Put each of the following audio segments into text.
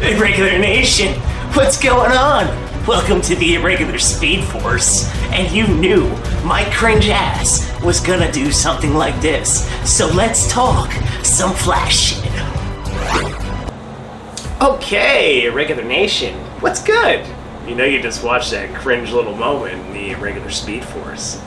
Irregular Nation, what's going on? Welcome to the Irregular Speed Force, and you knew my cringe ass was gonna do something like this, so let's talk some Flash shit. Okay, Irregular Nation, what's good? You know you just watched that cringe little moment in the Irregular Speed Force.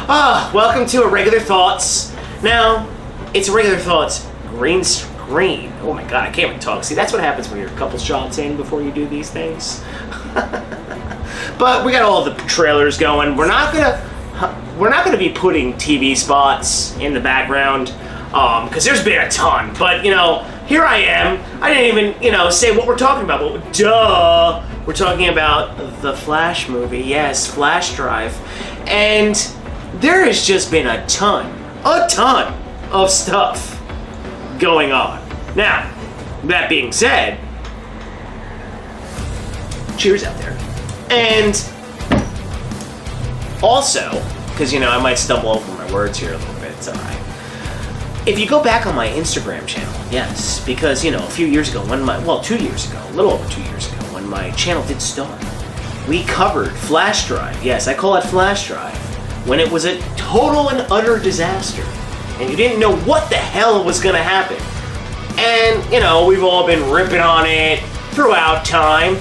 Welcome to Irregular Thoughts. Now, it's Irregular Thoughts green screen. Oh my god, I can't even talk. See, that's what happens when you're a couple shots in before you do these things. But we got all the trailers going. We're not gonna be putting TV spots in the background, because there's been a ton. But here I am. I didn't even say what we're talking about. But duh, we're talking about the Flash movie. Yes, Flash Drive, and there has just been a ton of stuff going on. Now, that being said, cheers out there. And also, because I might stumble over my words here a little bit, it's alright. If you go back on my Instagram channel, yes, because a few years ago, 2 years ago, a little over 2 years ago, when my channel did start, we covered Flash Drive. Yes, I call it Flash Drive, when it was a total and utter disaster, and you didn't know what the hell was gonna happen. And, we've all been ripping on it throughout time,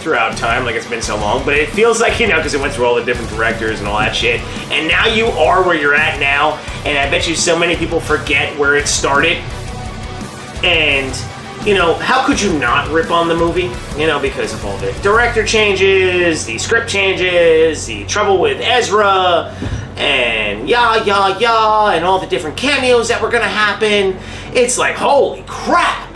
like it's been so long, but it feels like, because it went through all the different directors and all that shit, and now you are where you're at now, and I bet you so many people forget where it started, and, how could you not rip on the movie? Because of all the director changes, the script changes, the trouble with Ezra, and and all the different cameos that were gonna happen. It's like, holy crap.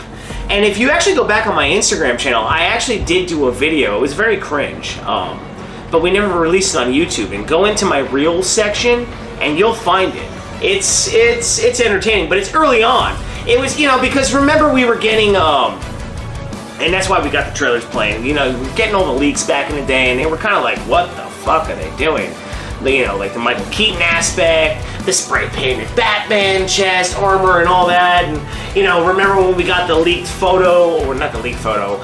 And if you actually go back on my Instagram channel, I actually did do a video. It was very cringe, but we never released it on YouTube. And go into my Reels section and you'll find it. It's entertaining, but it's early on. It was, because remember we were getting, and that's why we got the trailers playing, we were getting all the leaks back in the day, and they were kind of like, what the fuck are they doing? Like the Michael Keaton aspect, the spray painted Batman chest armor and all that, and remember when we got the leaked photo, or not the leaked photo,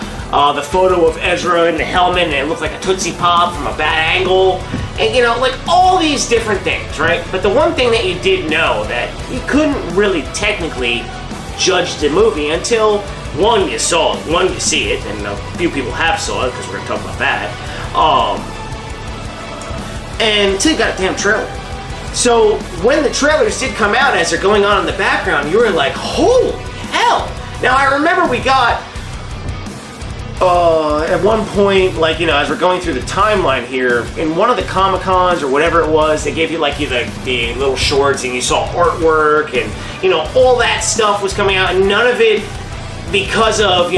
the photo of Ezra in the helmet, and it looked like a Tootsie Pop from a bad angle, and like all these different things, right? But the one thing that you did know, that you couldn't really technically judge the movie until one, you saw it, you see it, and a few people have saw it, because we're gonna talk about that, and until you got a damn trailer. So when the trailers did come out as they're going on in the background, you were like, holy hell. Now I remember we got, at one point, as we're going through the timeline here, in one of the Comic-Cons or whatever it was, they gave you the little shorts, and you saw artwork, and all that stuff was coming out, and none of it because of,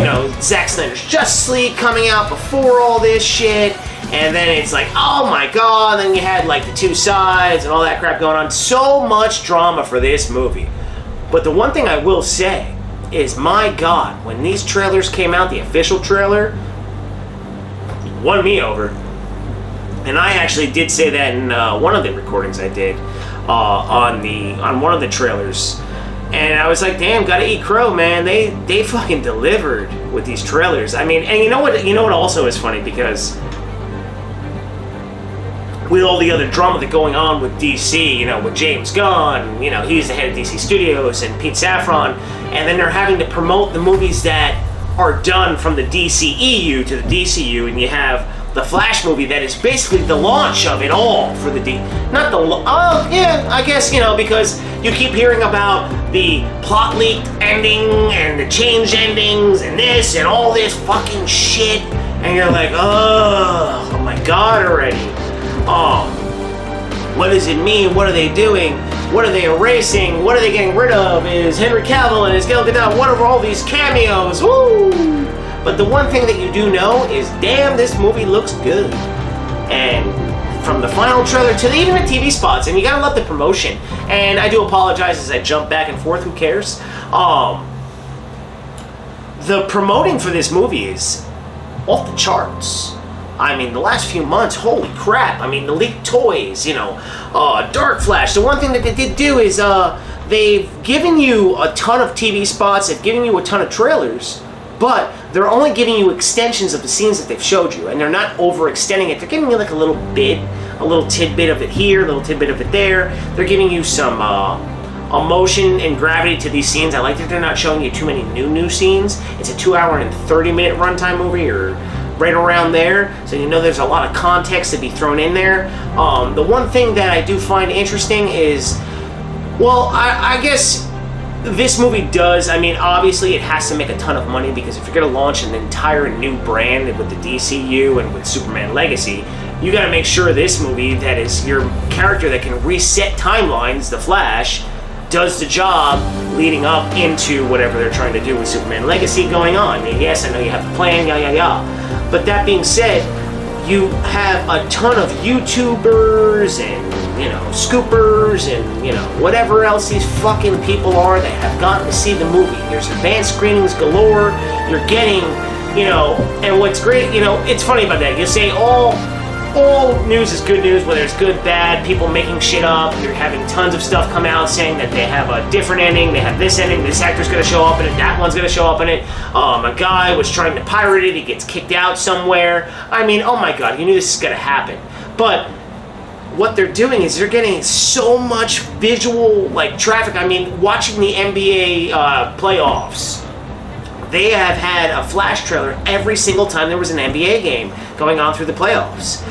Zack Snyder's Justice League coming out before all this shit. And then it's like, oh my god, then you had the two sides and all that crap going on. So much drama for this movie. But the one thing I will say is, my god, when these trailers came out, the official trailer, won me over. And I actually did say that in one of the recordings I did on one of the trailers. And I was like, damn, gotta eat crow, man. They fucking delivered with these trailers. I mean, and you know what also is funny, because with all the other drama that's going on with DC, with James Gunn, he's the head of DC Studios, and Pete Safran, and then they're having to promote the movies that are done from the DCEU to the DCU, and you have the Flash movie that is basically the launch of it all for the I guess, because you keep hearing about the plot leaked ending and the changed endings and this and all this fucking shit, and you're like, oh my god already. What does it mean? What are they doing? What are they erasing? What are they getting rid of? Is Henry Cavill and his Gal Gadot? What are all these cameos? Woo! But the one thing that you do know is, damn, this movie looks good. And from the final trailer to even the TV spots, and you gotta love the promotion. And I do apologize as I jump back and forth, who cares? The promoting for this movie is off the charts. I mean, the last few months, holy crap. I mean, the leaked toys, Dark Flash. The one thing that they did do is they've given you a ton of TV spots, they've given you a ton of trailers, but they're only giving you extensions of the scenes that they've showed you, and they're not overextending it. They're giving you like a little bit, a little tidbit of it here, a little tidbit of it there. They're giving you some emotion and gravity to these scenes. I like that they're not showing you too many new scenes. It's a 2-hour and 30-minute runtime movie, or right around there, so you know there's a lot of context to be thrown in there. The one thing that I do find interesting is, well, I guess this movie does, I mean, obviously it has to make a ton of money, because if you're going to launch an entire new brand with the DCU and with Superman Legacy, you got to make sure this movie that is your character that can reset timelines, The Flash, does the job leading up into whatever they're trying to do with Superman Legacy going on. Yes, I know you have the plan, yada. But that being said, you have a ton of YouTubers and, scoopers and, whatever else these fucking people are that have gotten to see the movie. There's advanced screenings galore. You're getting, and what's great, it's funny about that. You say all news is good news, whether it's good, bad, people making shit up. You're having tons of stuff come out saying that they have a different ending, they have this ending, this actor's gonna show up in it, that one's gonna show up in it. A guy was trying to pirate it, he gets kicked out somewhere. I mean, oh my god, you knew this was gonna happen. But what they're doing is they're getting so much visual, traffic. I mean, watching the NBA playoffs, they have had a Flash trailer every single time there was an NBA game going on through the playoffs.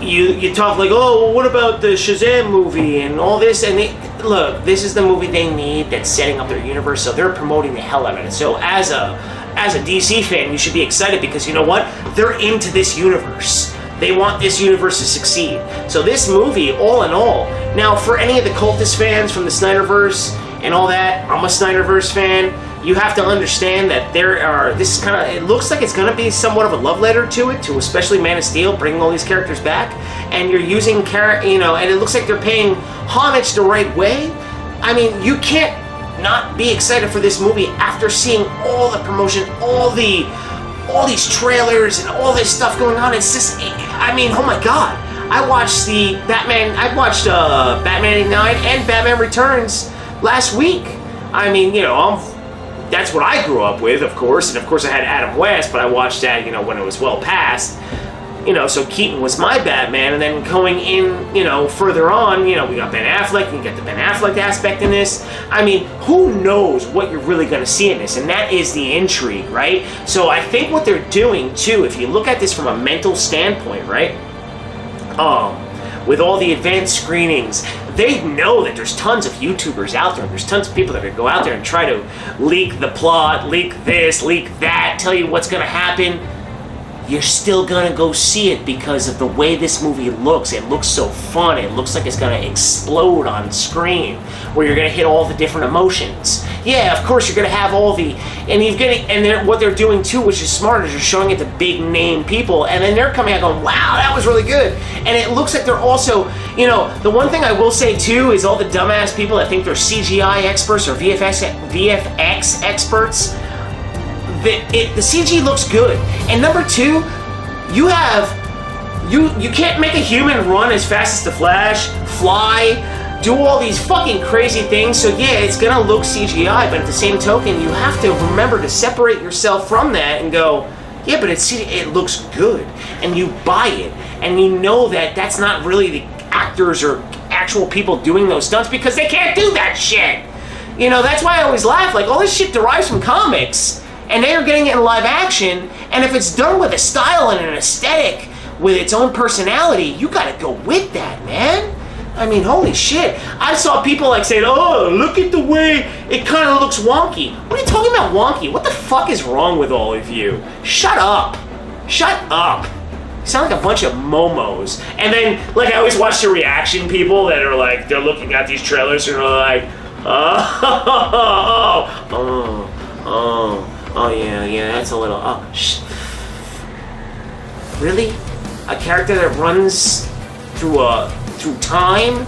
You talk like, oh, well, what about the Shazam movie and all this? And look, this is the movie they need that's setting up their universe, so they're promoting the hell out of it. So as a DC fan, you should be excited, because you know what? They're into this universe. They want this universe to succeed. So this movie, all in all, now for any of the cultist fans from the Snyderverse and all that, I'm a Snyderverse fan. You have to understand that it looks like it's going to be somewhat of a love letter to it, to especially Man of Steel, bringing all these characters back, and you're using, and it looks like they're paying homage the right way. I mean, you can't not be excited for this movie after seeing all the promotion, all these trailers and all this stuff going on. It's just, I mean, oh my god. I watched Batman 89 and Batman Returns last week. I mean, that's what I grew up with, of course, and of course I had Adam West, but I watched that, when it was well past, so Keaton was my Batman, and then going in, further on, we got Ben Affleck, and you got the Ben Affleck aspect in this. I mean, who knows what you're really going to see in this, and that is the intrigue, right? So I think what they're doing, too, if you look at this from a mental standpoint, right, with all the advanced screenings, they know that there's tons of YouTubers out there. There's tons of people that are going to go out there and try to leak the plot, leak this, leak that, tell you what's going to happen. You're still going to go see it because of the way this movie looks. It looks so fun. It looks like it's going to explode on screen, where you're going to hit all the different emotions. Yeah, of course you're going to have all the, what they're doing too, which is smart, is they're showing it to big name people, and then they're coming out going, wow, that was really good. And it looks like they're also, the one thing I will say too is all the dumbass people that think they're CGI experts or VFX experts. The CG looks good, and number two, you can't make a human run as fast as the Flash, fly, do all these fucking crazy things. So yeah, it's gonna look CGI, but at the same token, you have to remember to separate yourself from that and go, yeah, but it looks good, and you buy it, and you know that that's not really the actors or actual people doing those stunts, because they can't do that shit. That's why I always laugh. Like, all this shit derives from comics. And they are getting it in live action, and if it's done with a style and an aesthetic, with its own personality, you gotta go with that, man. I mean, holy shit. I saw people saying, oh, look at the way it kind of looks wonky. What are you talking about wonky? What the fuck is wrong with all of you? Shut up. Shut up. You sound like a bunch of momos. And then, I always watch the reaction people that are they're looking at these trailers and are like, oh, yeah, that's a little, really? A character that runs through time?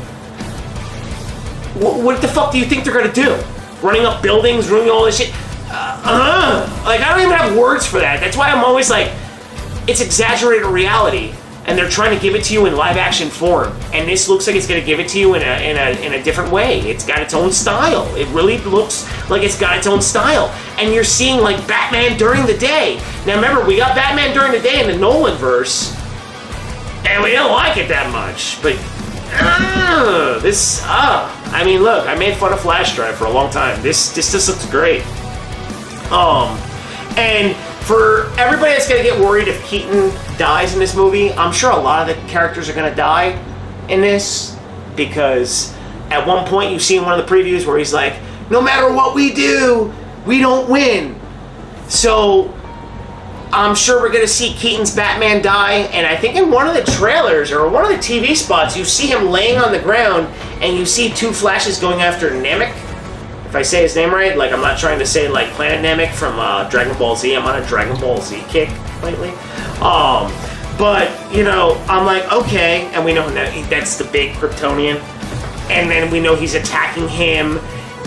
What the fuck do you think they're gonna do? Running up buildings, ruining all this shit? I don't even have words for that. That's why I'm always it's exaggerated reality, and they're trying to give it to you in live action form. And this looks like it's going to give it to you in a different way. It's got its own style. It really looks like it's got its own style. And you're seeing like Batman during the day. Now remember, we got Batman during the day in the Nolan verse, and we didn't like it that much. But I mean, look, I made fun of Flash Drive for a long time. This just looks great. And for everybody that's gonna get worried if Keaton dies in this movie, I'm sure a lot of the characters are gonna die in this, because at one point you've seen one of the previews where he's like, no matter what we do, we don't win. So I'm sure we're gonna see Keaton's Batman die, and I think in one of the trailers or one of the TV spots you see him laying on the ground and you see two Flashes going after Namek. If I say his name right, like I'm not trying to say like Planet Namek from Dragon Ball Z. I'm on a Dragon Ball Z kick lately. But, you know, I'm like, okay, and we know that's the big Kryptonian. And then we know he's attacking him,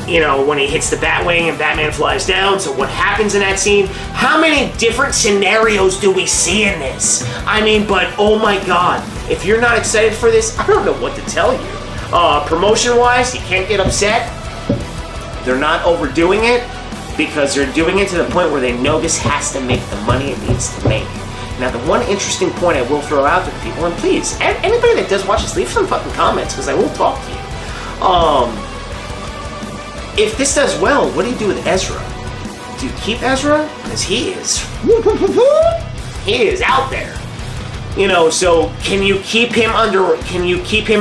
you know, when he hits the Batwing and Batman flies down. So what happens in that scene? How many different scenarios do we see in this? I mean, but oh my God, if you're not excited for this, I don't know what to tell you. Promotion-wise, you can't get upset. They're not overdoing it because they're doing it to the point where they know this has to make the money it needs to make. Now, the one interesting point I will throw out to people, and please, anybody that does watch this, leave some fucking comments because I will talk to you. If this does well, what do you do with Ezra? Do you keep Ezra? Because he is out there. You know, so can you keep him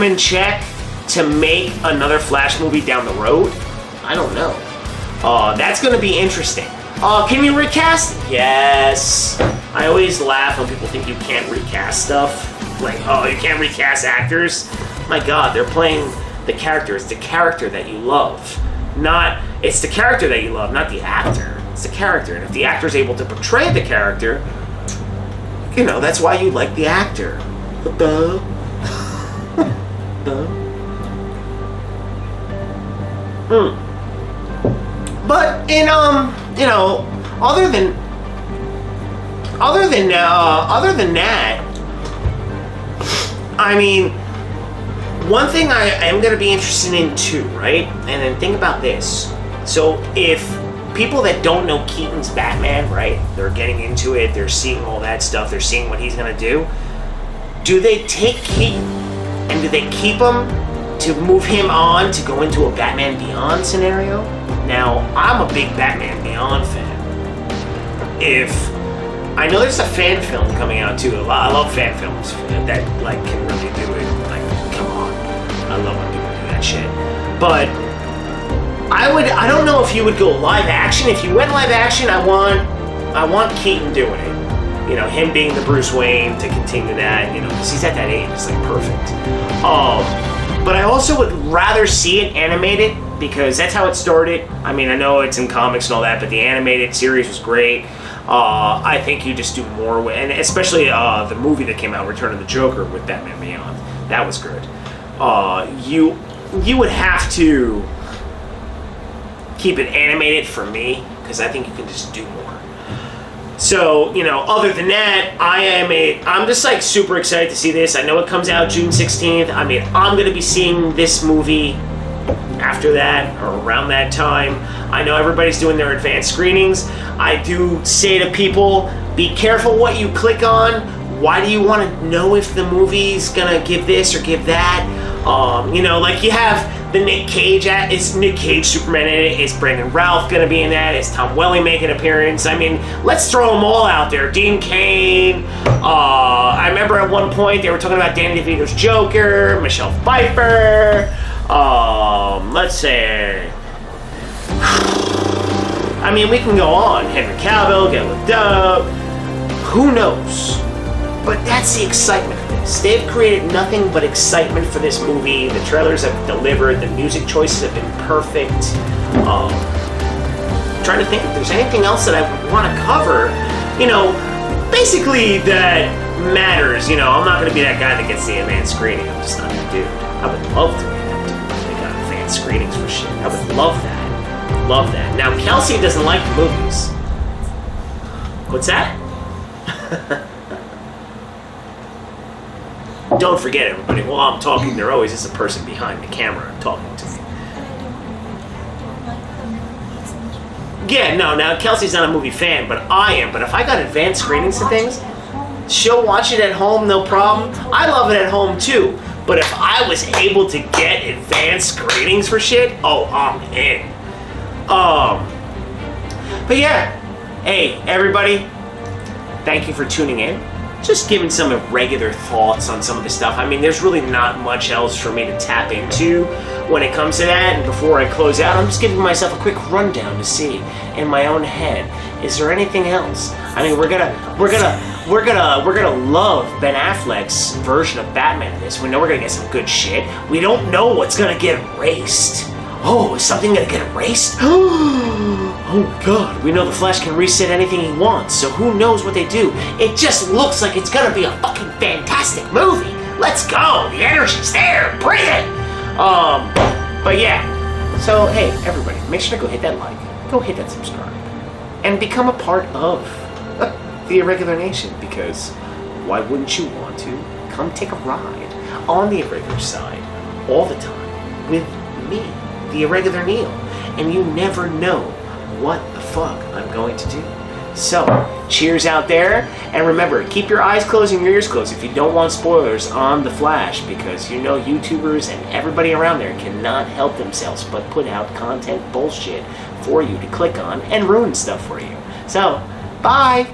in check to make another Flash movie down the road? I don't know. That's going to be interesting. Can you recast? Yes. I always laugh when people think you can't recast stuff. Like, oh, you can't recast actors? My God, they're playing the character. It's the character that you love. It's the character that you love, not the actor. It's the character. And if the actor's able to portray the character, you know, that's why you like the actor. But in you know, other than that, I mean, one thing I am going to be interested in too, right? And then think about this. So if people that don't know Keaton's Batman, right, they're getting into it, they're seeing all that stuff, they're seeing what he's going to do they take Keaton and do they keep him to move him on to go into a Batman Beyond scenario? Now, I'm a big Batman Beyond fan. I know there's a fan film coming out too. I love fan films that like can really do it. Like, come on, I love when people do that shit. But I don't know if you would go live action. If you went live action, I want Keaton doing it. You know, him being the Bruce Wayne to continue that. You know, because he's at that age, it's like perfect. But I also would rather see it animated, because that's how it started. I mean, I know it's in comics and all that, but the animated series was great. I think you just do more with, and especially the movie that came out, Return of the Joker, with Batman Beyond. That was good. You would have to keep it animated for me, because I think you can just do more. So, you know, other than that, I'm just like super excited to see this. I know it comes out June 16th. I mean, I'm going to be seeing this movie after that or around that time. I know everybody's doing their advanced screenings. I do say to people, be careful what you click on. Why do you want to know if the movie's going to give this or give that? You know, like you have the Nick Cage it's Nick Cage Superman in it. Is Brandon Routh going to be in that? Is Tom Welling make an appearance? I mean, let's throw them all out there. Dean Cain. I remember at one point they were talking about Danny DeVito's Joker, Michelle Pfeiffer. Let's say, I mean, we can go on. Henry Cavill, Gal Gadot. Who knows? But that's the excitement of this. They've created nothing but excitement for this movie. The trailers have delivered. The music choices have been perfect. Trying to think if there's anything else that I want to cover. You know, basically that matters. You know, I'm not going to be that guy that gets the advanced screening. I'm just not that dude. I would love to be that dude. They got advanced screenings for shit. I would love that. Love that. Now, Kelsey doesn't like the movies. What's that? Don't forget, everybody, while I'm talking, there always is a person behind the camera talking to me. Yeah, no, now Kelsey's not a movie fan, but I am. But if I got advanced screenings and things, she'll watch it at home, no problem. I love it at home too. But if I was able to get advanced screenings for shit, oh, I'm in. But yeah, hey, everybody, thank you for tuning in. Just giving some irregular thoughts on some of the stuff. I mean, there's really not much else for me to tap into when it comes to that. And before I close out, I'm just giving myself a quick rundown to see in my own head, is there anything else? I mean, we're gonna love Ben Affleck's version of Batman in this. We know we're gonna get some good shit. We don't know what's gonna get erased. Oh, is something gonna get erased? Oh god, we know the Flash can reset anything he wants, so who knows what they do. It just looks like it's gonna be a fucking fantastic movie. Let's go, the energy's there, bring it! But yeah, so hey, everybody, make sure to go hit that like, go hit that subscribe, and become a part of the Irregular Nation, because why wouldn't you want to come take a ride on the Irregular side all the time with me, the Irregular Neil, and you never know what the fuck I'm going to do. So, cheers out there, and remember, keep your eyes closed and your ears closed if you don't want spoilers on The Flash, because you know YouTubers and everybody around there cannot help themselves but put out content bullshit for you to click on and ruin stuff for you. So, bye!